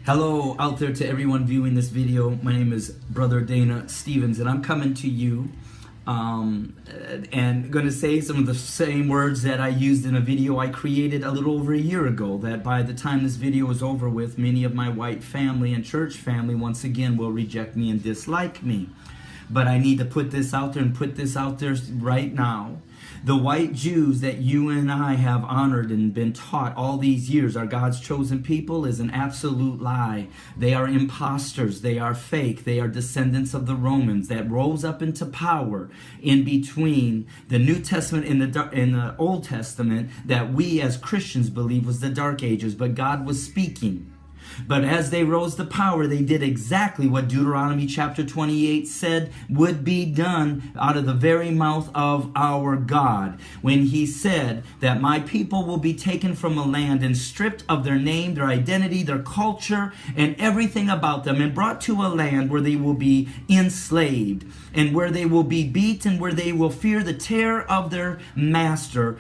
Hello out there to everyone viewing this video. My name is Brother Dana Stevens, and I'm coming to you and going to say some of the same words that I used in a video I created a little over a year ago, that by the time this video is over with, many of my white family and church family once again will reject me and dislike me. But I need to put this out there and put this out there right now. The white Jews that you and I have honored and been taught all these years are God's chosen people is an absolute lie. They are imposters. They are fake. They are descendants of the Romans that rose up into power in between the New Testament and the Old Testament that we as Christians believe was the Dark Ages, but God was speaking. But as they rose to power, they did exactly what Deuteronomy chapter 28 said would be done out of the very mouth of our God, when he said that my people will be taken from a land and stripped of their name, their identity, their culture, and everything about them, and brought to a land where they will be enslaved, and where they will be beaten, where they will fear the terror of their master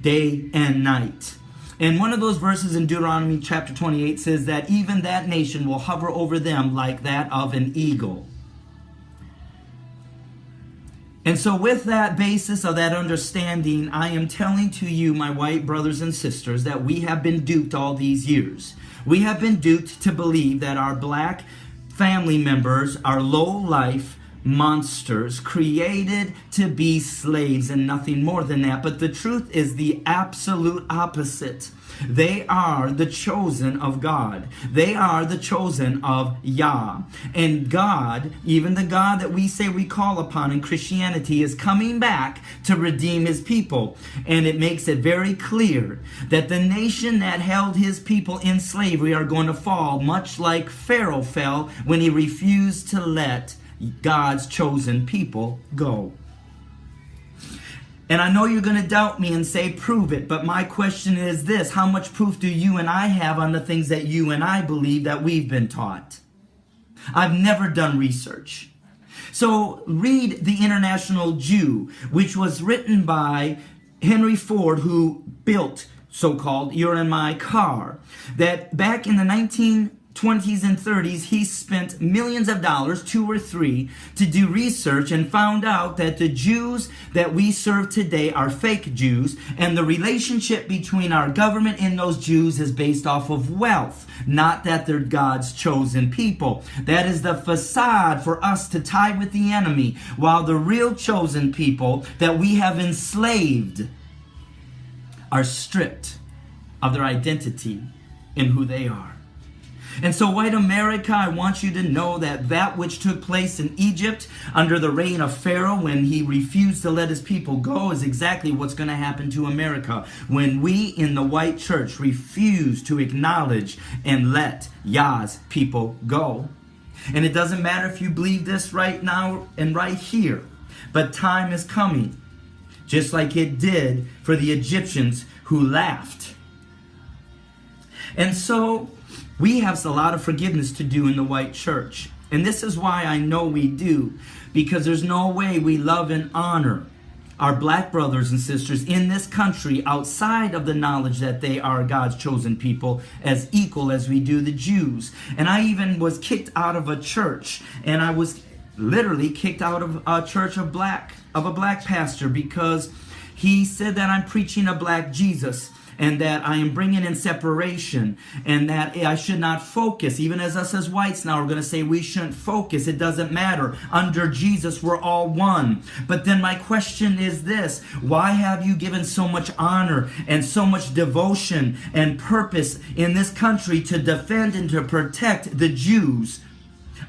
day and night. And one of those verses in Deuteronomy chapter 28 says that even that nation will hover over them like that of an eagle. And so with that basis of that understanding, I am telling to you, my white brothers and sisters, that we have been duped all these years. We have been duped to believe that our black family members are low-life monsters created to be slaves and nothing more than that. But the truth is the absolute opposite. They are the chosen of God. They are the chosen of Yah. And God, even the God that we say we call upon in Christianity, is coming back to redeem his people. And it makes it very clear that the nation that held his people in slavery are going to fall, much like Pharaoh fell when he refused to let God's chosen people go. And I know you're going to doubt me and say, prove it. But my question is this: how much proof do you and I have on the things that you and I believe that we've been taught? I've never done research. So read The International Jew, which was written by Henry Ford, who built so-called You're in My Car. That back in the 1920s and 30s, he spent millions of dollars, 2 or 3, to do research and found out that the Jews that we serve today are fake Jews, and the relationship between our government and those Jews is based off of wealth, not that they're God's chosen people. That is the facade for us to tie with the enemy, while the real chosen people that we have enslaved are stripped of their identity and who they are. And so, white America, I want you to know that that which took place in Egypt under the reign of Pharaoh when he refused to let his people go is exactly what's going to happen to America when we in the white church refuse to acknowledge and let Yah's people go. And it doesn't matter if you believe this right now and right here, but time is coming, just like it did for the Egyptians who laughed. And so we have a lot of forgiveness to do in the white church. And this is why I know we do, because there's no way we love and honor our black brothers and sisters in this country outside of the knowledge that they are God's chosen people as equal as we do the Jews. And I even was kicked out of a church, and I was literally kicked out of a church of a black pastor because he said that I'm preaching a black Jesus, and that I am bringing in separation, and that I should not focus. Even as us as whites now are going to say we shouldn't focus. It doesn't matter. Under Jesus, we're all one. But then my question is this: why have you given so much honor and so much devotion and purpose in this country to defend and to protect the Jews?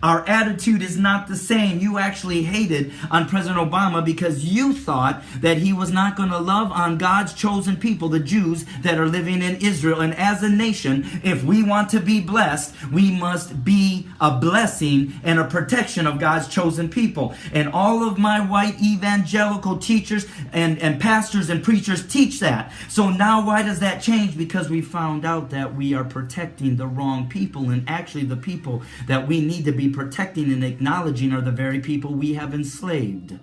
Our attitude is not the same. You actually hated on President Obama because you thought that he was not going to love on God's chosen people, the Jews that are living in Israel. And as a nation, if we want to be blessed, we must be a blessing and a protection of God's chosen people. And all of my white evangelical teachers and pastors and preachers teach that. So now why does that change? Because we found out that we are protecting the wrong people, and actually the people that we need to be protecting and acknowledging are the very people we have enslaved.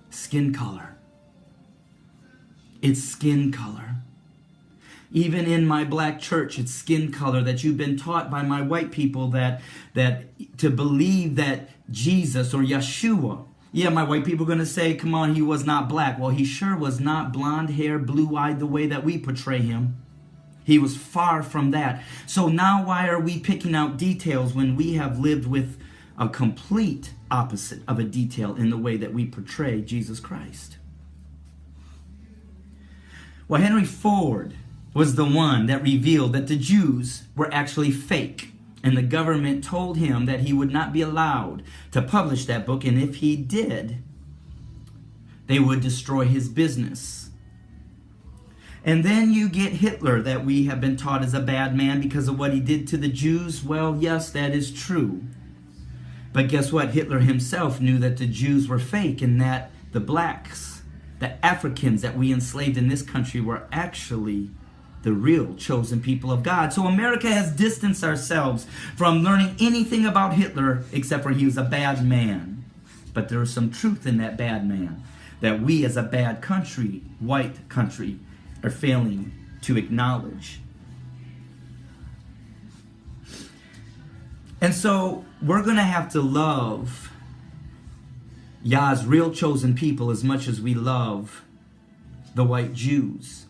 Skin color. It's skin color. Even in my black church, it's skin color, that you've been taught by my white people that to believe that Jesus or Yeshua, yeah, my white people are going to say, come on, he was not black. Well, he sure was not blonde hair, blue-eyed the way that we portray him. He was far from that. So now why are we picking out details when we have lived with a complete opposite of a detail in the way that we portray Jesus Christ? Well, Henry Ford was the one that revealed that the Jews were actually fake. And the government told him that he would not be allowed to publish that book. And if he did, they would destroy his business. And then you get Hitler, that we have been taught is a bad man because of what he did to the Jews. Well, yes, that is true. But guess what? Hitler himself knew that the Jews were fake and that the blacks, the Africans that we enslaved in this country were actually the real chosen people of God. So America has distanced ourselves from learning anything about Hitler except for he was a bad man. But there is some truth in that bad man that we as a bad country, white country, are failing to acknowledge. And so we're going to have to love Yah's real chosen people as much as we love the white Jews.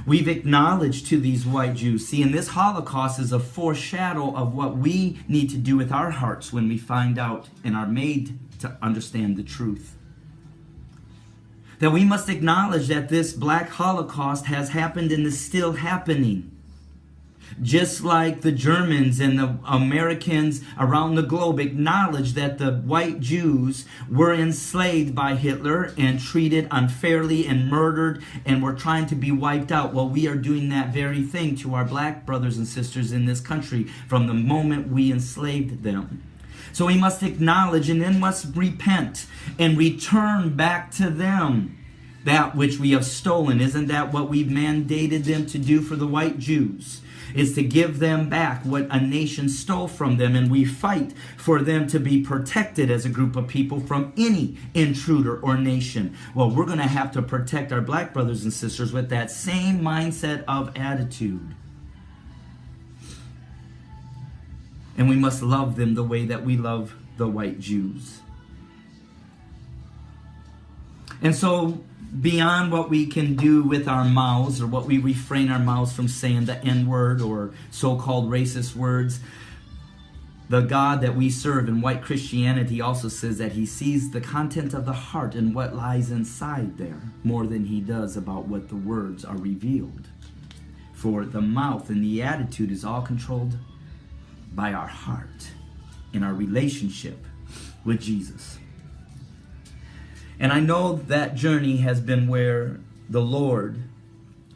We've acknowledged to these white Jews. See, and this Holocaust is a foreshadow of what we need to do with our hearts when we find out and are made to understand the truth. That we must acknowledge that this black Holocaust has happened and is still happening. Just like the Germans and the Americans around the globe acknowledged that the white Jews were enslaved by Hitler and treated unfairly and murdered and were trying to be wiped out. Well, we are doing that very thing to our black brothers and sisters in this country from the moment we enslaved them. So we must acknowledge and then must repent and return back to them that which we have stolen. Isn't that what we've mandated them to do for the white Jews? Is to give them back what a nation stole from them, and we fight for them to be protected as a group of people from any intruder or nation. Well, we're going to have to protect our black brothers and sisters with that same mindset of attitude. And we must love them the way that we love the white Jews. And so, beyond what we can do with our mouths, or what we refrain our mouths from saying the N-word or so-called racist words, the God that we serve in white Christianity also says that he sees the content of the heart and what lies inside there more than he does about what the words are revealed. For the mouth and the attitude is all controlled by our heart in our relationship with Jesus. And I know that journey has been where the Lord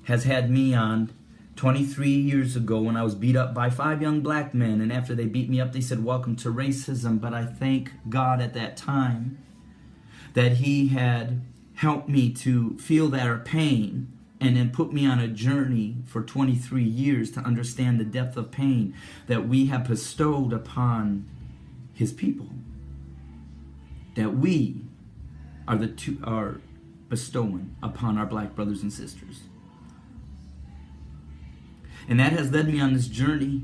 has had me on 23 years ago when I was beat up by 5 young black men. And after they beat me up, they said, welcome to racism. But I thank God at that time that he had helped me to feel their pain and then put me on a journey for 23 years to understand the depth of pain that we have bestowed upon his people. That we are bestowing upon our black brothers and sisters. And that has led me on this journey.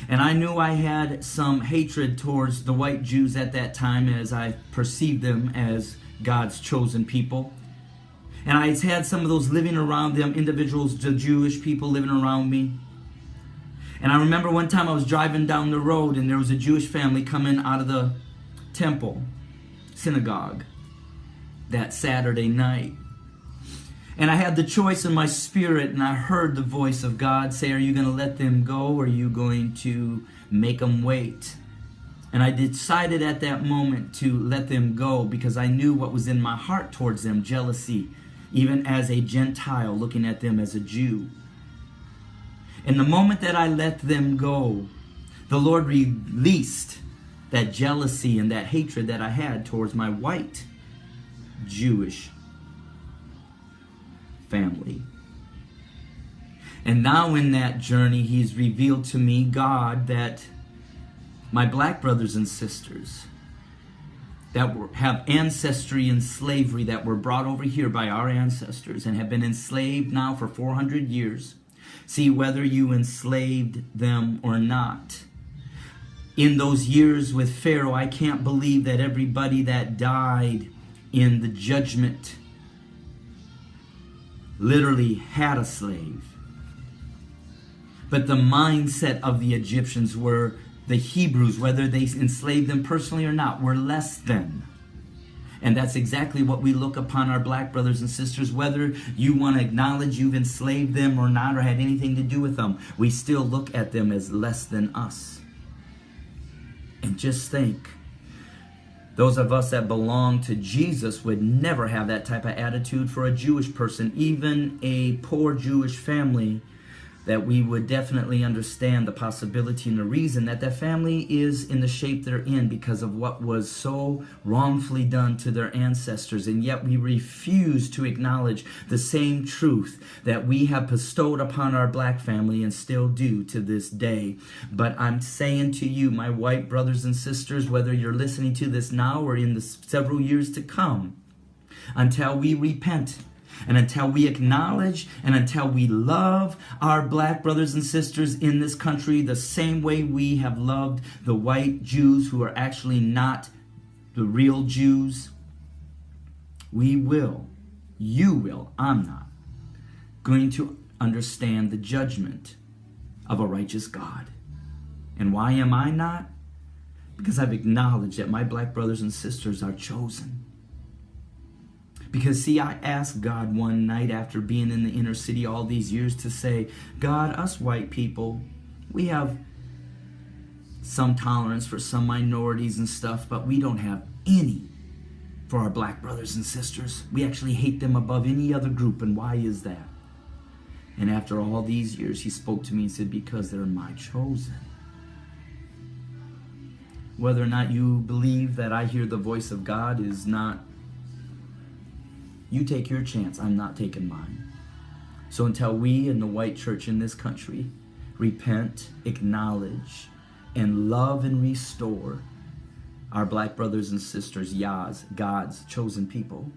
And I knew I had some hatred towards the white Jews at that time, as I perceived them as God's chosen people. And I had some of those living around them, individuals, the Jewish people living around me. And I remember one time I was driving down the road and there was a Jewish family coming out of the temple, synagogue, that Saturday night. And I had the choice in my spirit, and I heard the voice of God say, are you going to let them go, or are you going to make them wait? And I decided at that moment to let them go, because I knew what was in my heart towards them, jealousy, even as a Gentile looking at them as a Jew. And the moment that I let them go, the Lord released that jealousy and that hatred that I had towards my white Jewish family. And now in that journey, he's revealed to me, God, that my black brothers and sisters have ancestry in slavery, that were brought over here by our ancestors and have been enslaved now for 400 years. See, whether you enslaved them or not, in those years with Pharaoh, I can't believe that everybody that died in the judgment literally had a slave. But the mindset of the Egyptians were the Hebrews, whether they enslaved them personally or not, were less than. And that's exactly what we look upon our black brothers and sisters, whether you want to acknowledge you've enslaved them or not, or had anything to do with them. We still look at them as less than us. And just think, those of us that belong to Jesus would never have that type of attitude for a Jewish person, even a poor Jewish family, that we would definitely understand the possibility and the reason that that family is in the shape they're in because of what was so wrongfully done to their ancestors. And yet we refuse to acknowledge the same truth that we have bestowed upon our black family and still do to this day. But I'm saying to you, my white brothers and sisters, whether you're listening to this now or in the several years to come, until we repent, and until we acknowledge and until we love our black brothers and sisters in this country the same way we have loved the white Jews who are actually not the real Jews, we will, you will, I'm not, going to understand the judgment of a righteous God. And why am I not? Because I've acknowledged that my black brothers and sisters are chosen. Because, see, I asked God one night after being in the inner city all these years to say, God, us white people, we have some tolerance for some minorities and stuff, but we don't have any for our black brothers and sisters. We actually hate them above any other group, and why is that? And after all these years, he spoke to me and said, because they're my chosen. Whether or not you believe that I hear the voice of God is not, you take your chance, I'm not taking mine. So until we in the white church in this country repent, acknowledge, and love and restore our black brothers and sisters, Yah's, God's chosen people,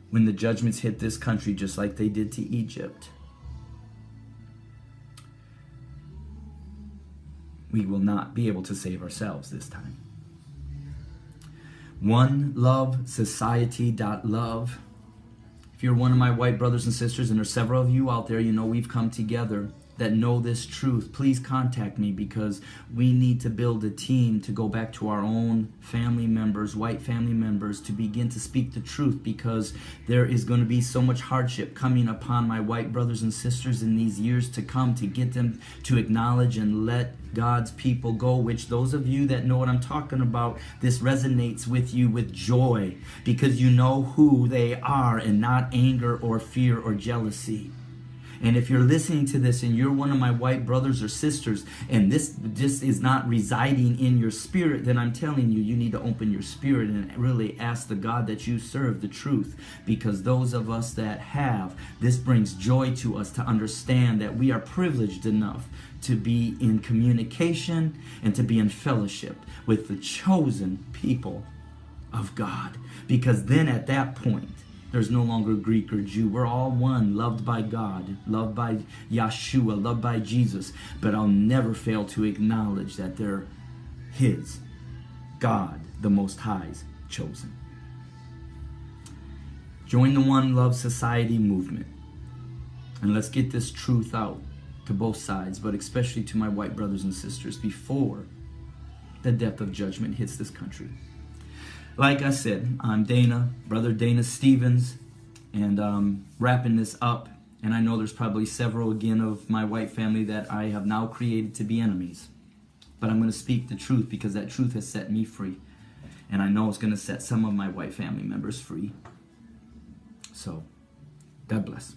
when the judgments hit this country just like they did to Egypt, we will not be able to save ourselves this time. OneLoveSociety.love. If you're one of my white brothers and sisters, and there's several of you out there, you know we've come together that know this truth, please contact me, because we need to build a team to go back to our own family members, white family members, to begin to speak the truth, because there is going to be so much hardship coming upon my white brothers and sisters in these years to come, to get them to acknowledge and let God's people go, which those of you that know what I'm talking about, this resonates with you with joy, because you know who they are and not anger or fear or jealousy. And if you're listening to this and you're one of my white brothers or sisters, and this is not residing in your spirit, then I'm telling you, you need to open your spirit and really ask the God that you serve the truth. Because those of us that have, this brings joy to us to understand that we are privileged enough to be in communication and to be in fellowship with the chosen people of God. Because then at that point, there's no longer Greek or Jew. We're all one, loved by God, loved by Yeshua, loved by Jesus. But I'll never fail to acknowledge that they're His, God, the Most High's chosen. Join the One Love Society movement. And let's get this truth out to both sides, but especially to my white brothers and sisters before the depth of judgment hits this country. Like I said, I'm Dana, Brother Dana Stevens, and wrapping this up. And I know there's probably several again of my white family that I have now created to be enemies. But I'm going to speak the truth because that truth has set me free. And I know it's going to set some of my white family members free. So, God bless.